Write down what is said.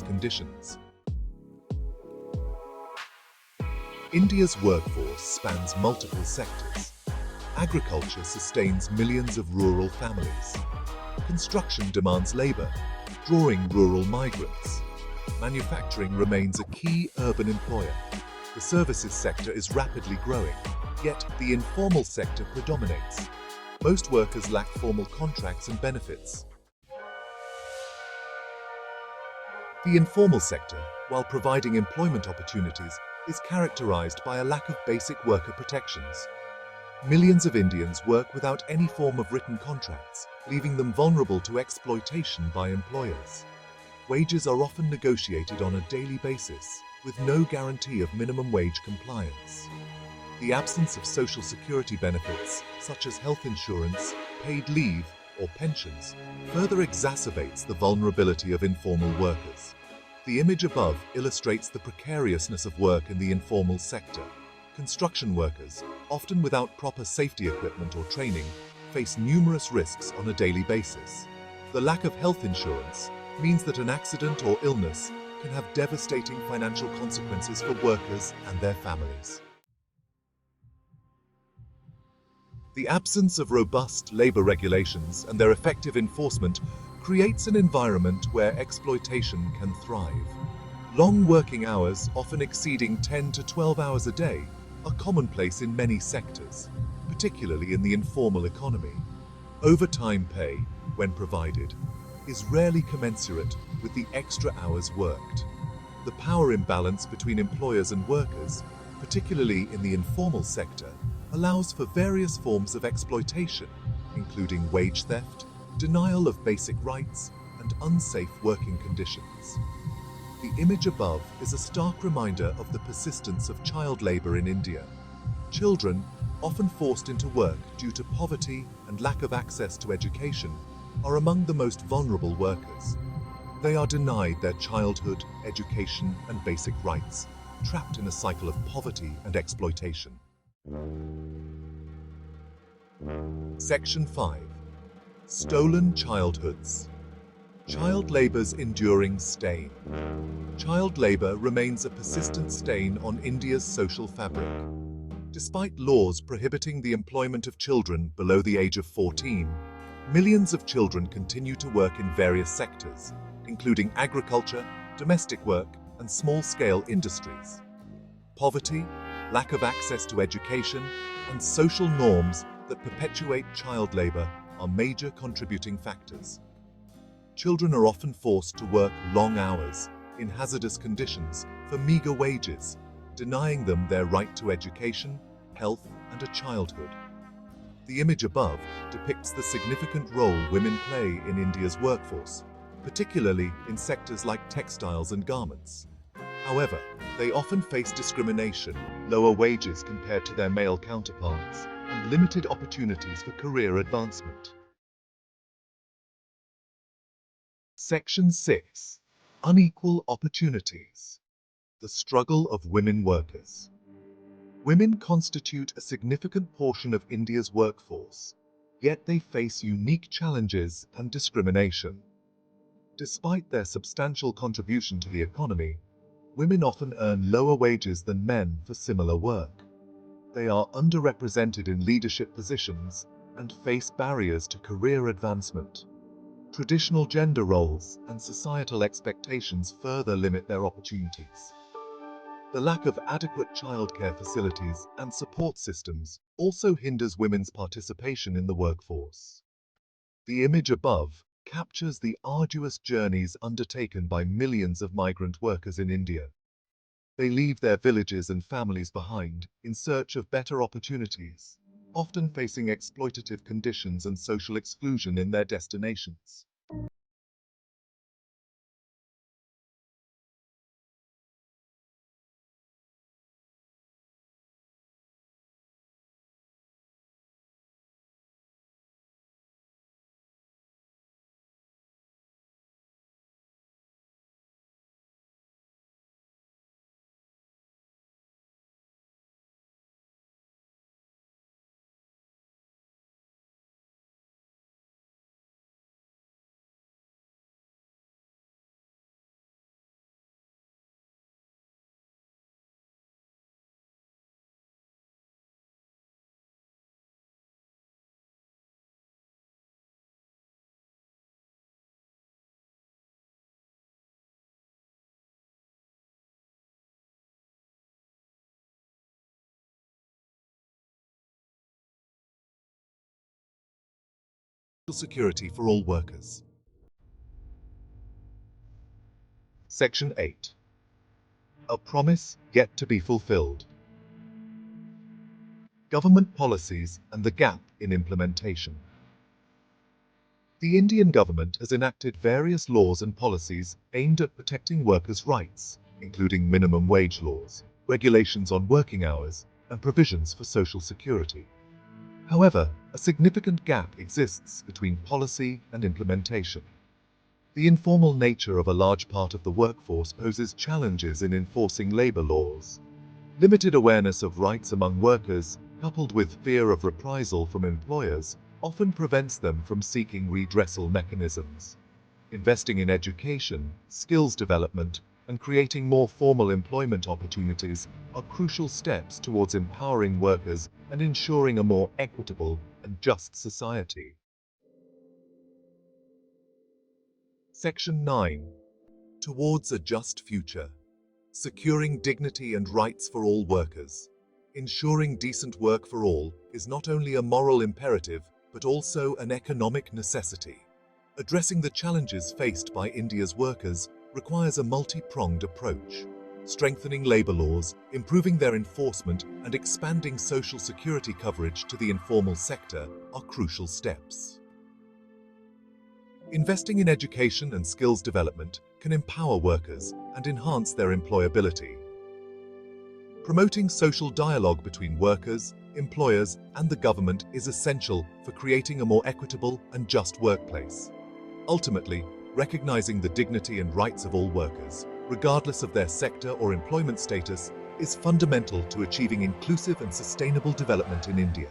conditions. India's workforce spans multiple sectors. Agriculture sustains millions of rural families. Construction demands labor, drawing rural migrants. Manufacturing remains a key urban employer. The services sector is rapidly growing, yet the informal sector predominates. Most workers lack formal contracts and benefits. The informal sector, while providing employment opportunities, is characterized by a lack of basic worker protections. Millions of Indians work without any form of written contracts, leaving them vulnerable to exploitation by employers. Wages are often negotiated on a daily basis, with no guarantee of minimum wage compliance. The absence of social security benefits, such as health insurance, paid leave, or pensions, further exacerbates the vulnerability of informal workers. The image above illustrates the precariousness of work in the informal sector. Construction workers, often without proper safety equipment or training, face numerous risks on a daily basis. The lack of health insurance means that an accident or illness can have devastating financial consequences for workers and their families. The absence of robust labor regulations and their effective enforcement creates an environment where exploitation can thrive. Long working hours, often exceeding 10 to 12 hours a day, are commonplace in many sectors, particularly in the informal economy. Overtime pay, when provided, is rarely commensurate with the extra hours worked. The power imbalance between employers and workers, particularly in the informal sector, allows for various forms of exploitation, including wage theft, denial of basic rights, and unsafe working conditions. The image above is a stark reminder of the persistence of child labor in India. Children, often forced into work due to poverty and lack of access to education, are among the most vulnerable workers. They are denied their childhood, education, and basic rights, trapped in a cycle of poverty and exploitation. Section 5. Stolen childhoods. Child labor's enduring stain. Child labor remains a persistent stain on India's social fabric. Despite laws prohibiting the employment of children below the age of 14, millions of children continue to work in various sectors, including agriculture, domestic work, and small-scale industries. Poverty, lack of access to education, and social norms that perpetuate child labor are major contributing factors. Children are often forced to work long hours in hazardous conditions for meager wages, denying them their right to education, health, and a childhood. The image above depicts the significant role women play in India's workforce, particularly in sectors like textiles and garments. However, they often face discrimination, lower wages compared to their male counterparts, and limited opportunities for career advancement. Section 6. Unequal opportunities. The struggle of women workers. Women constitute a significant portion of India's workforce, yet they face unique challenges and discrimination. Despite their substantial contribution to the economy, women often earn lower wages than men for similar work. They are underrepresented in leadership positions and face barriers to career advancement. Traditional gender roles and societal expectations further limit their opportunities. The lack of adequate childcare facilities and support systems also hinders women's participation in the workforce. The image above captures the arduous journeys undertaken by millions of migrant workers in India. They leave their villages and families behind in search of better opportunities, often facing exploitative conditions and social exclusion in their destinations. security for all workers. Section 8. A promise yet to be fulfilled. Government policies and the gap in implementation. The Indian government has enacted various laws and policies aimed at protecting workers' rights, including minimum wage laws, regulations on working hours, and provisions for social security. However, a significant gap exists between policy and implementation. The informal nature of a large part of the workforce poses challenges in enforcing labor laws. Limited awareness of rights among workers, coupled with fear of reprisal from employers, often prevents them from seeking redressal mechanisms. Investing in education, skills development, and creating more formal employment opportunities are crucial steps towards empowering workers and ensuring a more equitable and just society. Section 9. Towards a just future. Securing dignity and rights for all workers. Ensuring decent work for all is not only a moral imperative, but also an economic necessity. Addressing the challenges faced by India's workers requires a multi-pronged approach. Strengthening labor laws, improving their enforcement, and expanding social security coverage to the informal sector are crucial steps. Investing in education and skills development can empower workers and enhance their employability. Promoting social dialogue between workers, employers, and the government is essential for creating a more equitable and just workplace. Ultimately, recognizing the dignity and rights of all workers, regardless of their sector or employment status, is fundamental to achieving inclusive and sustainable development in India.